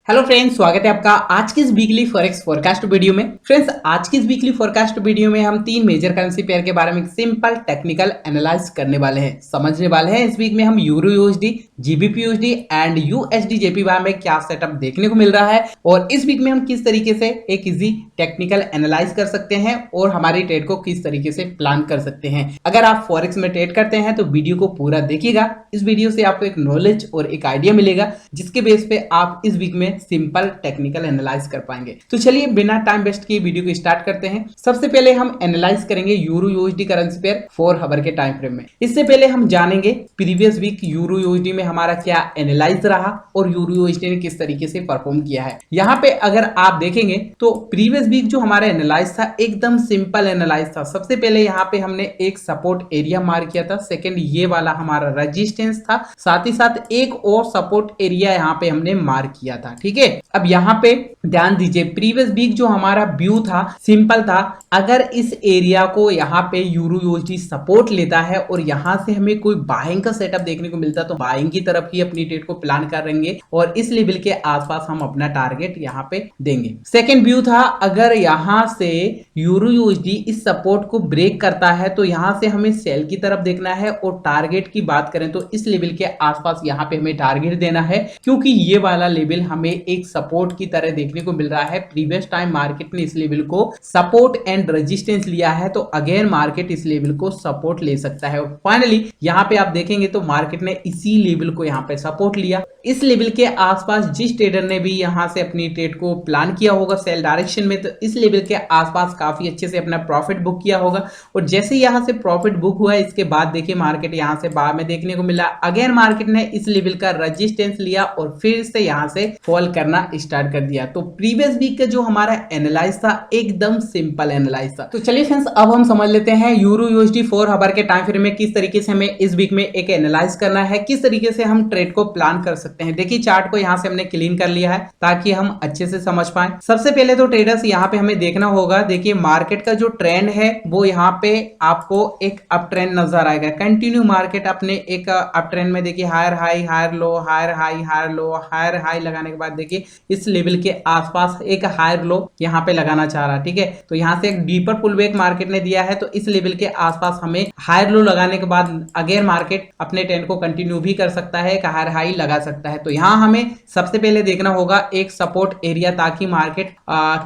Hello friends, स्वागत है आपका आज की इस वीकली फॉरेक्स फोरकास्ट वीडियो में। फ्रेंड्स, आज की इस वीकली फोरकास्ट वीडियो में हम तीन मेजर करेंसी पेयर के बारे में सिंपल टेक्निकल एनालाइज करने वाले हैं, समझने वाले हैं। इस वीक में हम euro USD, GBP USD and USD JPY में क्या सेटअप देखने को मिल रहा है और इस वीक में हम किस तरीके से एक इजी टेक्निकल एनालाइज कर सकते हैं और हमारी ट्रेड को किस तरीके से प्लान कर सकते हैं। अगर आप फॉरेक्स में ट्रेड करते हैं तो वीडियो को पूरा देखिएगा। इस वीडियो से आपको एक नॉलेज और एक आइडिया मिलेगा जिसके बेस पे आप इस वीक में सिंपल टेक्निकल एनालाइज कर पाएंगे। तो चलिए बिना टाइम वेस्ट किए वीडियो को स्टार्ट करते हैं। सबसे पहले हम एनालाइज करेंगे euro USD currency pair 4 hour के टाइम फ्रेम में। इससे पहले हम जानेंगे प्रीवियस वीक यूरो यूएसडी में हमारा क्या एनालाइज रहा और यूरो यूएसडी ने किस तरीके से परफॉर्म किया है। यहाँ पे अगर आप देखेंगे तो प्रीवियस वीक जो हमारा एनालाइज था एकदम सिंपल एनालाइज था। सबसे पहले यहाँ पे हमने एक सपोर्ट एरिया मार्क किया था, सेकेंड ये वाला हमारा रेजिस्टेंस था, साथ ही साथ एक और सपोर्ट एरिया यहाँ पे हमने मार्क किया था। ठीक है, अब यहाँ पे ध्यान दीजिए, प्रीवियस वीक जो हमारा व्यू था सिंपल था। अगर इस एरिया को यहाँ पे यूरो यूएसडी सपोर्ट लेता है और यहाँ से हमें कोई बाइंग का सेटअप देखने को मिलता है तो बाइंग की तरफ ही अपनी ट्रेड को प्लान करेंगे और इस लेवल के आसपास हम अपना टारगेट यहाँ पे देंगे। सेकेंड व्यू था, अगर यहाँ से यूरो यूएसडी इस सपोर्ट को ब्रेक करता है तो यहाँ से हमें सेल की तरफ देखना है और टारगेट की बात करें तो इस लेवल के आसपास यहाँ पे हमें टारगेट देना है, क्योंकि ये वाला लेवल हमें एक सपोर्ट की तरह देखने को मिल रहा है। प्रीवियस टाइम मार्केट ने इस लेवल को सपोर्ट एंड रेजिस्टेंस लिया है तो अगेन मार्केट इस लेवल को सपोर्ट ले सकता है। और फाइनली यहाँ पे आप देखेंगे तो मार्केट ने इसी लेवल को यहाँ पे सपोर्ट लिया। इस लेवल के आसपास जिस ट्रेडर ने भी यहाँ से अपनी ट्रेड को प्लान किया होगा सेल डायरेक्शन में, तो इस लेवल के आसपास काफी अच्छे से अपना प्रॉफिट बुक किया होगा। और जैसे यहाँ से प्रॉफिट बुक हुआ इसके बाद देखिए मार्केट यहाँ से बाहर में देखने को मिला। अगेन मार्केट ने इस लेवल का रेजिस्टेंस लिया और फिर से यहाँ से फॉल करना स्टार्ट कर दिया। तो प्रीवियस वीक का जो हमारा एनालाइज था एकदम सिंपल एनालाइज था। तो चलिए फ्रेंड्स, अब हम समझ लेते हैं यूरो यूएसडी 4 आवर के टाइम फ्रेम में किस तरीके से हमें इस वीक में एक एनालाइज करना है, किस तरीके से हम ट्रेड को प्लान कर सकते हैं। देखिए चार्ट को यहाँ से हमने क्लीन कर लिया है ताकि हम अच्छे से समझ पाए। सबसे पहले तो ट्रेडर्स यहाँ पे हमें देखना होगा, देखिए मार्केट का जो ट्रेंड है वो यहाँ पे आपको एक अप ट्रेंड नजर आएगा। कंटिन्यू मार्केट अपने एक अप ट्रेंड में देखिए higher high higher low higher high higher low higher high लगाने के बाद देखिए इस लेवल के आसपास एक हायर लो यहाँ पे लगाना चाह रहा है। ठीक है, तो यहाँ से एक डीपर पुलबैक मार्केट ने दिया है तो इस लेवल के आसपास हमें हायर लो लगाने के बाद अगेन मार्केट अपने ट्रेंड को कंटिन्यू भी कर सकता है, एक हायर हाई लगा सकता है। तो यहाँ हमें सबसे पहले देखना होगा एक सपोर्ट एरिया, ताकि मार्केट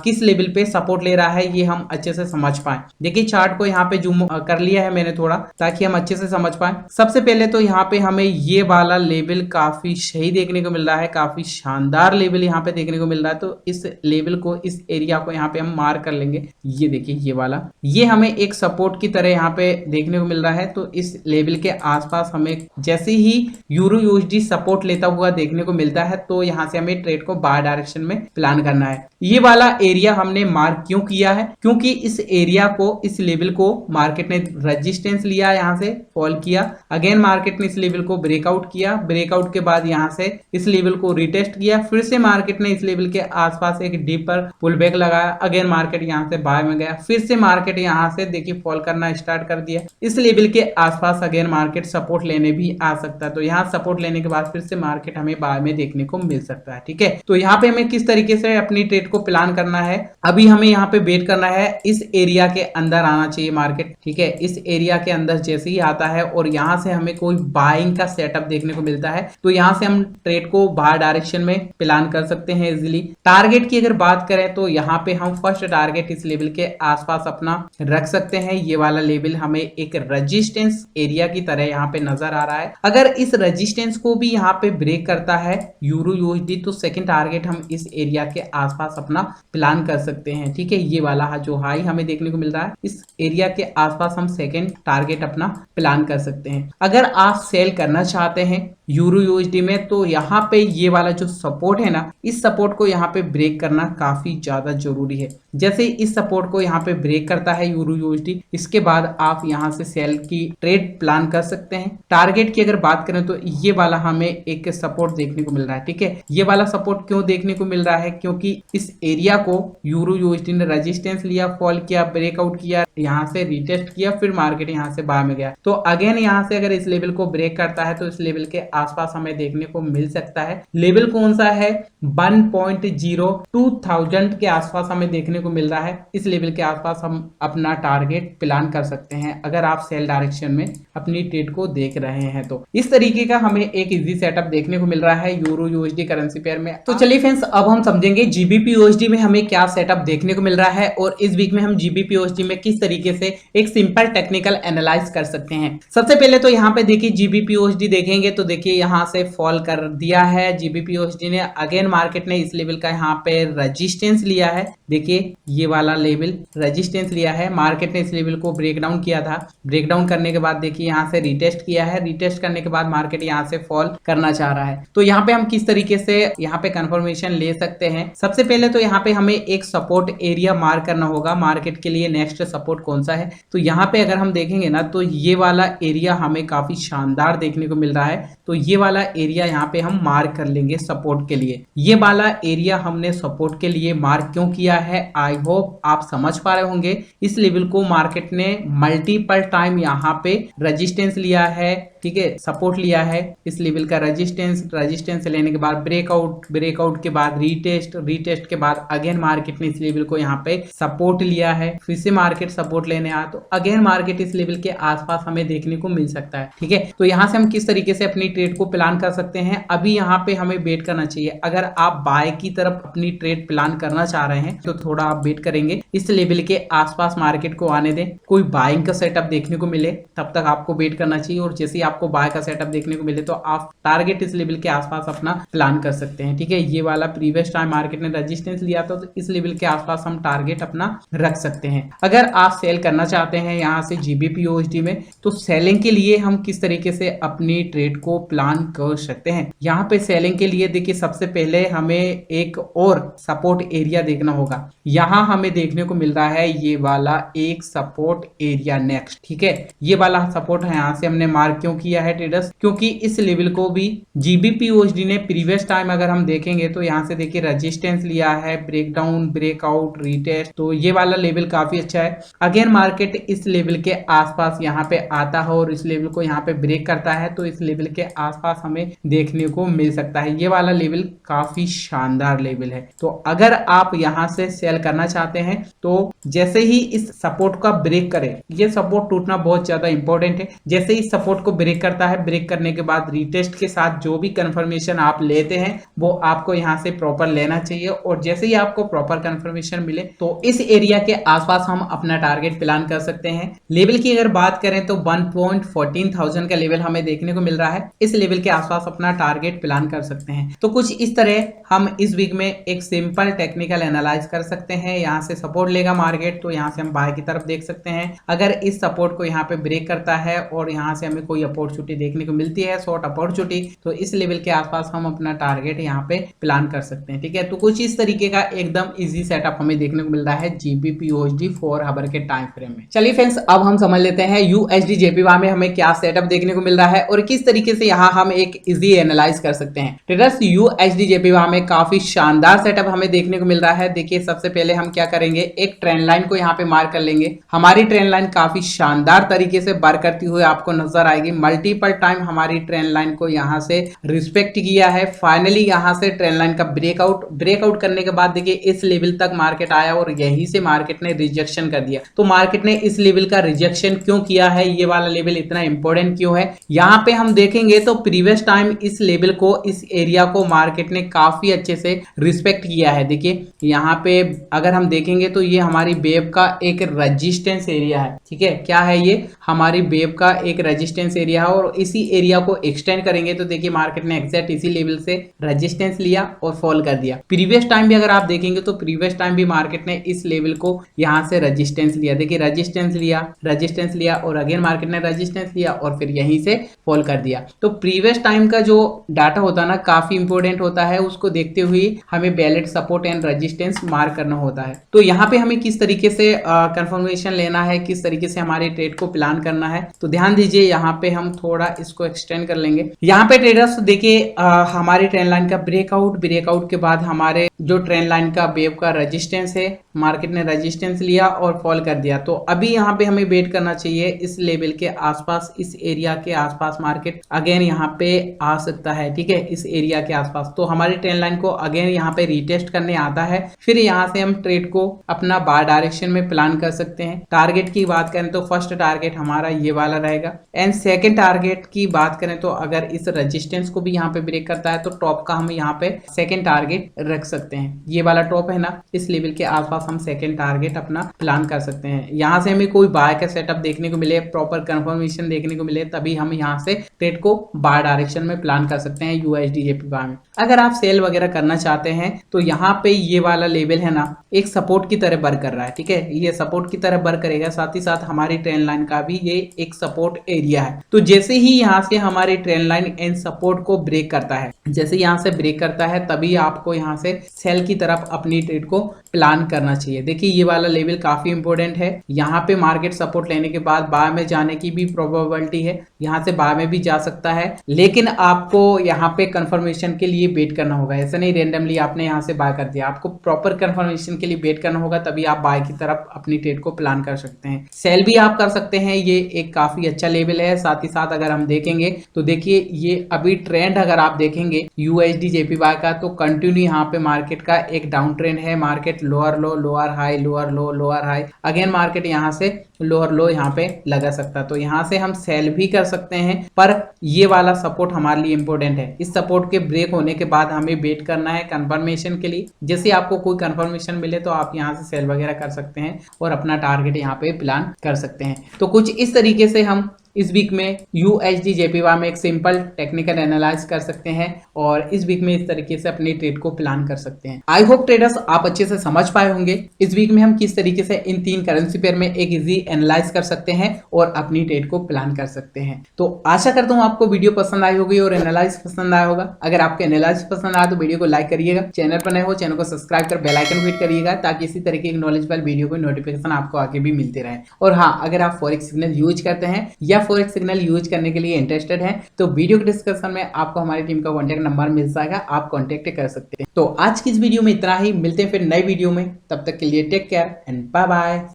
किस लेवल पे सपोर्ट ले रहा है ये हम अच्छे से समझ पाए। देखिए चार्ट को यहाँ पे जूम कर लिया है मैंने थोड़ा, ताकि हम अच्छे से समझ पाए। सबसे पहले तो यहाँ पे हमें ये वाला लेवल काफी सही देखने को मिल रहा है, काफी शानदार लेवल यहाँ पे देखने को मिल रहा है। तो इस लेवल को, इस एरिया को यहाँ पे हम मार्क कर लेंगे। ये देखिए ये वाला, ये हमें एक सपोर्ट की तरह यहाँ पे देखने को मिल रहा है। तो इस लेवल के आसपास हमें जैसे ही यूरो यूएसडी सपोर्ट लेता हुआ देखने को मिलता है तो यहाँ से हमें ट्रेड को बाय डायरेक्शन में प्लान करना है। ये वाला एरिया हमने मार्क क्यों किया है, क्योंकि इस एरिया को, इस लेवल को मार्केट ने रेजिस्टेंस लिया, यहाँ से फॉल किया। अगेन मार्केट ने इस लेवल को ब्रेकआउट किया, ब्रेकआउट के बाद यहाँ से इस लेवल को रिटेस्ट किया, फिर से मार्केट ने इस लेवल के आसपास एक डीपर पुलबैक लगाया। अगेन मार्केट यहाँ से बाय में गया, फिर से मार्केट यहाँ से देखिए फॉल करना स्टार्ट कर दिया। इस लेवल के आसपास अगेन मार्केट सपोर्ट लेने भी आ सकता है। तो यहाँ सपोर्ट लेने के बाद फिर से मार्केट हमें बाय में देखने को मिल सकता है। ठीक है, तो यहाँ पे हमें किस तरीके से अपनी ट्रेड को प्लान करना है, अभी हमें यहाँ पे वेट करना है। इस एरिया के अंदर आना चाहिए मार्केट। ठीक है, इस एरिया के अंदर जैसे ही आता है और यहाँ से हमें कोई बाइंग का सेटअप देखने को मिलता है तो यहाँ से हम ट्रेड को बाहर डायरेक्शन में प्लान कर सकते हैं इजीली। टारगेट की अगर बात करें तो यहाँ पे हम फर्स्ट टारगेट इस लेवल के आसपास अपना रख सकते हैं। ये वाला लेवल हमें एक रेजिस्टेंस एरिया की तरह यहाँ पे नजर आ रहा है। अगर इस रेजिस्टेंस को भी यहाँ पे ब्रेक करता है यूरो यूएसडी तो सेकंड टारगेट हम इस एरिया के आसपास अपना प्लान कर सकते हैं। ठीक है, ये वाला जो हाई हमें देखने को मिल रहा है इस एरिया के आसपास हम सेकंड टारगेट अपना प्लान कर सकते हैं। अगर आप सेल करना चाहते हैं यूरो यूएसडी में तो यहाँ पे ये वाला जो सपोर्ट है ना, इस सपोर्ट को यहाँ पे ब्रेक करना काफी ज्यादा जरूरी है। जैसे इस सपोर्ट को यहाँ पे ब्रेक करता है यूरो यूएसडी, इसके बाद आप यहाँ से सेल की ट्रेड प्लान कर सकते हैं। टारगेट की अगर बात करें तो ये वाला हमें एक सपोर्ट देखने को मिल रहा है। ठीक है, ये वाला सपोर्ट क्यों देखने को मिल रहा है, क्योंकि इस एरिया को यूरो यूएसडी ने रेजिस्टेंस लिया, फॉल किया, ब्रेकआउट किया, यहाँ से रिटेस्ट किया, फिर मार्केट यहाँ से बाहर में गया। तो अगेन यहाँ से अगर इस लेवल को ब्रेक करता है तो इस लेवल के आसपास हमें देखने को मिल सकता है। लेवल कौन सा है है 1.02,000 के आसपास हमें देखने को मिल रहा है। इस लेवल के आसपास हम अपना टारगेट प्लान कर सकते हैं अगर आप सेल डायरेक्शन में अपनी ट्रेड को देख रहे हैं तो। इस तरीके का हमें एक इजी सेटअप देखने को मिल रहा है यूरो यूएसडी करेंसी पेयर में। तो चलिए फ्रेंड्स, अब हम समझेंगे जीबीपी यूएसडी में हमें क्या सेटअप देखने को मिल रहा है और इस वीक में हम जीबीपी यूएसडी में किस तरीके से एक सिंपल टेक्निकल एनालाइज कर सकते हैं। सबसे पहले तो यहाँ पे देखिए जीबीपी यूएसडी देखेंगे तो देखिए यहाँ से फॉल कर दिया है जीबीपी यूएसडी ने। अगेन मार्केट ने इस लेवल का यहाँ पे रेजिस्टेंस लिया है, देखिए ये वाला लेवल रेजिस्टेंस लिया है। मार्केट ने इस लेवल को ब्रेक डाउन किया था, ब्रेक डाउन करने के बाद देखिए यहाँ से रिटेस्ट किया है, रिटेस्ट करने के बाद मार्केट यहाँ से फॉल करना चाह रहा है। तो यहाँ पे हम किस तरीके से यहाँ पे कंफर्मेशन ले सकते हैं। सबसे पहले तो यहाँ पे हमें एक सपोर्ट एरिया मार्क करना होगा मार्केट के लिए। नेक्स्ट सपोर्ट कौन सा है, तो यहाँ पे अगर हम देखेंगे ना तो ये वाला एरिया हमें काफी शानदार देखने को मिल रहा है। तो ये वाला एरिया यहाँ पे हम मार्क कर लेंगे सपोर्ट के लिए। ये वाला एरिया हमने सपोर्ट के लिए मार्क क्यों किया है, आई होप आप समझ पा रहे होंगे। इस लेवल को मार्केट ने मल्टीपल टाइम यहाँ पे रेजिस्टेंस लिया है, ठीक है, सपोर्ट लिया है इस लेवल का रेजिस्टेंस लेने के बाद ब्रेकआउट के बाद रिटेस्ट के बाद अगेन मार्केट ने इस लेवल को यहाँ पे सपोर्ट लिया है। फिर से मार्केट सपोर्ट लेने आया तो अगेन मार्केट इस लेवल के आसपास हमें देखने को मिल सकता है, ठीक है। तो यहाँ से हम किस तरीके से अपनी ट्रेड को प्लान कर सकते हैं। अभी यहाँ पे हमें वेट करना चाहिए। अगर आप बाय की तरफ अपनी ट्रेड प्लान करना चाह रहे हैं तो थोड़ा आप वेट करेंगे, इस लेवल के आसपास मार्केट को आने दें, कोई बाइंग का सेटअप देखने को मिले तब तक आपको वेट करना चाहिए। और जैसे आपको बाय का सेटअप देखने को मिले तो आप टारगेट इस लेवल के आसपास अपना प्लान कर सकते हैं, ठीक है। ये वाला प्रीवियस टाइम मार्केट ने रेजिस्टेंस लिया था तो इस लेवल के आसपास हम टारगेट अपना रख सकते हैं। अगर आप सेल करना चाहते हैं यहाँ से जीबीपी यूएसडी में तो सेलिंग के लिए हम किस तरीके से अपनी ट्रेड को प्लान कर सकते हैं। यहाँ पे सेलिंग के लिए देखिए सबसे पहले हमें एक और सपोर्ट एरिया देखना होगा। यहाँ हमें देखने को मिल रहा है ये वाला एक सपोर्ट एरिया नेक्स्ट, ठीक है। ये वाला सपोर्ट है, यहाँ से हमने मार्क क्यों किया है ट्रेडर्स, क्योंकि इस लेवल को भी जीबीपी यूएसडी ने प्रीवियस टाइम अगर हम देखेंगे तो यहाँ से देखिए रेजिस्टेंस लिया है, ब्रेकडाउन, ब्रेकआउट, रिटेस्ट, तो ये वाला लेवल काफी अच्छा है। अगेन मार्केट इस लेवल के आसपास यहाँ पे आता है और इस लेवल को यहाँ पे ब्रेक करता है तो इस लेवल के आसपास हमें देखने को मिल सकता है। ये वाला लेवल काफी शानदार लेवल है। तो अगर आप यहाँ से सेल करना चाहते हैं तो जैसे ही इस सपोर्ट का ब्रेक करे, ये सपोर्ट टूटना बहुत ज्यादा इंपॉर्टेंट है। जैसे ही सपोर्ट को ब्रेक करता है, ब्रेक करने के बाद रिटेस्ट के साथ जो भी कंफर्मेशन आप लेते हैं वो आपको यहाँ से प्रॉपर लेना चाहिए। और जैसे ही आपको प्रॉपर कंफर्मेशन मिले तो इस एरिया के आसपास हम अपना टारगेट प्लान कर सकते हैं। लेवल की अगर बात करें तो 1.14,000 का लेवल हमें देखने को मिल रहा है। इस लेवल के आसपास अपना टारगेट प्लान कर सकते हैं। तो कुछ इस तरह हम इस वीक में एक सिंपल टेक्निकल एनालाइज कर सकते हैं। यहाँ से सपोर्ट लेगा मार्केट तो यहाँ से हम बाय की तरफ देख सकते हैं। अगर इस सपोर्ट को यहाँ पे ब्रेक करता है और यहाँ से हमें कोई अपॉर्चुनिटी देखने को मिलती है, शॉर्ट अपॉर्चुनिटी, तो इस लेवल के आसपास हम अपना टारगेट यहाँ पे प्लान कर सकते हैं, ठीक है। तो कुछ इस तरीके का एकदम इजी सेटअप हमें देखने को मिल रहा है जीबीपी यूएसडी 4 आवर के टाइम फ्रेम में। चलिए फ्रेंड्स, अब हम समझ लेते हैं यूएसडी जेपीवाई में हमें क्या सेटअप देखने को मिल रहा है और किस तरीके से यहाँ हम एक इजी एनालाइज कर सकते हैं। ट्रेडर्स, यूएसडी जेपीवाई में काफी शानदार सेटअप हमें देखने को मिल रहा है। देखिए सबसे पहले हम क्या करेंगे, एक ट्रेंड लाइन को यहाँ पे मार्क कर लेंगे। हमारी ट्रेंड लाइन काफी शानदार तरीके से बर करती हुई आपको नजर आएगी। मल्टीपल टाइम हमारी ट्रेंड लाइन को यहाँ से रिस्पेक्ट किया है। फाइनली यहाँ से ट्रेंड लाइन का ब्रेकआउट करने के बाद देखिए इस लेवल तक मार्केट आया और यहीं से मार्केट ने रिजेक्शन कर दिया। तो मार्केट ने इस लेवल का रिजेक्शन क्यों किया है, ये वाला लेवल इतना इंपॉर्टेंट क्यों है, यहाँ पे हम देखेंगे तो प्रीवियस टाइम इस लेवल को, इस एरिया को मार्केट ने काफी अच्छे से रिस्पेक्ट किया है। देखिए यहाँ पे अगर हम देखेंगे तो ये हमारी वेव का एक रेजिस्टेंस एरिया है, ठीक है। क्या है ये, हमारी वेव का एक रेजिस्टेंस एरिया है और इसी एरिया को एक्सटेंड करेंगे तो देखिए मार्केट ने एग्जैक्ट इसी लेवल से रेजिस्टेंस लिया और फॉल कर दिया। प्रीवियस टाइम भी अगर आप देखेंगे तो प्रीवियस टाइम भी मार्केट ने इस लेवल को यहाँ से रेजिस्टेंस लिया, देखिए रेजिस्टेंस लिया और अगेन मार्केट ने रेजिस्टेंस लिया और फिर यहीं से फॉल कर दिया। तो प्रीवियस टाइम का जो डाटा होता है ना काफी इंपॉर्टेंट होता है, उसको देखते हुए हमें valid support and resistance mark करना होता है। तो यहाँ पे हमें किस तरीके से कंफर्मेशन लेना है, किस तरीके से हमारे ट्रेड को प्लान करना है, तो ध्यान दीजिए यहाँ पे हम थोड़ा इसको एक्सटेंड कर लेंगे। यहाँ पे ट्रेडर्स देखिए हमारी ट्रेंड लाइन का ब्रेकआउट के बाद हमारे जो ट्रेंड लाइन का वेव का रेजिस्टेंस है, मार्केट ने रेजिस्टेंस लिया और फॉल कर दिया। तो अभी यहाँ पे हमें वेट करना चाहिए इस लेवल के आसपास, इस एरिया के आसपास मार्केट अगेन यहाँ पे आ सकता है, ठीक है, इस एरिया के आसपास। तो हमारी ट्रेंड लाइन को अगेन यहाँ पे रीटेस्ट करने आता है। फिर यहाँ से हम ट्रेड को अपना बाय डायरेक्शन में प्लान कर सकते हैं। टारगेट की बात करें तो फर्स्ट टारगेट हमारा ये वाला रहेगा एंड सेकंड टारगेट की बात करें तो अगर इस रेजिस्टेंस को भी यहाँ पे ब्रेक करता है तो टॉप का हम यहाँ पे सेकंड टारगेट रख सकते हैं। ये वाला टॉप है ना, इस लेवल के आसपास हम सेकंड टारगेट अपना प्लान कर सकते हैं। यहाँ से हमें कोई बाय का सेटअप देखने को मिले, प्रॉपर कंफर्मेशन देखने को मिले, तभी हम यहाँ से ट्रेड को बाय डायरेक्शन में प्लान कर सकते हैं यूएसडी जेपीवाई में। अगर आप सेल वगैरह करना चाहते हैं तो यहाँ पे ये वाला लेवल है ना, एक सपोर्ट की तरह वर्क कर रहा है। ठीक है, ये सपोर्ट की तरह वर्क करेगा, साथ ही साथ हमारी ट्रेंड लाइन का भी ये एक सपोर्ट एरिया है। तो जैसे ही यहाँ से हमारी ट्रेंड लाइन एंड सपोर्ट को ब्रेक करता है, जैसे यहाँ से ब्रेक करता है तभी आपको यहाँ से सेल की तरफ अपनी ट्रेड को प्लान करना चाहिए। देखिए ये वाला लेवल काफी इंपॉर्टेंट है। यहाँ पे मार्केट सपोर्ट लेने के बाद बाय में जाने की भी प्रोबेबिलिटी है, यहाँ से बाय में भी जा सकता है, लेकिन आपको यहाँ पे कंफर्मेशन के लिए वेट करना होगा। ऐसा नहीं रेंडमली आपने यहाँ से बाय कर दिया, आपको प्रॉपर कंफर्मेशन के लिए वेट करना होगा, तभी आप बाय की तरफ अपनी ट्रेड को प्लान कर सकते हैं। सेल भी आप कर सकते हैं, ये एक काफी अच्छा लेवल है। साथ ही साथ अगर हम देखेंगे तो देखिए ये अभी ट्रेंड अगर आप देखेंगे यूएसडी जेपीवाई का तो कंटिन्यू यहाँ पे मार्केट का एक डाउन ट्रेंड है। मार्केट लोअर लो, लोअर हाई, लोअर लो, लोअर हाई, अगेन मार्केट यहाँ से लोअर लो यहाँ पे लगा सकता है। तो यहाँ से हम सेल भी कर सकते हैं, पर ये वाला सपोर्ट हमारे लिए इंपॉर्टेंट है। इस सपोर्ट के ब्रेक होने के बाद हमें वेट करना है कंफर्मेशन के लिए। जैसे आपको कोई कंफर्मेशन मिले तो आप यहाँ से सेल वगैरह कर सकते हैं और अपना टारगेट यहाँ पे प्लान कर सकते हैं। तो कुछ इस तरीके से हम इस वीक में यूएसडी जेपीवाई में एक सिंपल टेक्निकल एनालाइज कर सकते हैं और इस वीक में इस तरीके से अपनी ट्रेड को प्लान कर सकते हैं। आई होप ट्रेडर्स आप अच्छे से समझ पाए होंगे इस वीक में हम किस तरीके से इन तीन करेंसी पेयर में एक इजी एनालाइज कर सकते हैं और अपनी ट्रेड को प्लान कर सकते हैं। तो आशा करता हूँ आपको वीडियो पसंद आई होगी और एनालाइज पसंद आया होगा। अगर आपको एनालाइज पसंद आया तो वीडियो को लाइक करिएगा, चैनल पर नए हो चैनल को सब्सक्राइब कर बेल आइकन हिट करिएगा ताकि इसी तरीके की नॉलेजेबल वीडियो को नोटिफिकेशन आपको आगे भी मिलते रहे। और हाँ, अगर आप फॉरेक्स सिग्नल यूज करते हैं या फॉरेक्स सिग्नल यूज करने के लिए इंटरेस्टेड हैं तो वीडियो के डिस्क्रिप्शन में आपको हमारी टीम का कांटेक्ट नंबर मिल जाएगा, आप कांटेक्ट कर सकते हैं। तो आज की इस वीडियो में इतना ही, मिलते हैं फिर नई वीडियो में, तब तक के लिए take care and bye bye.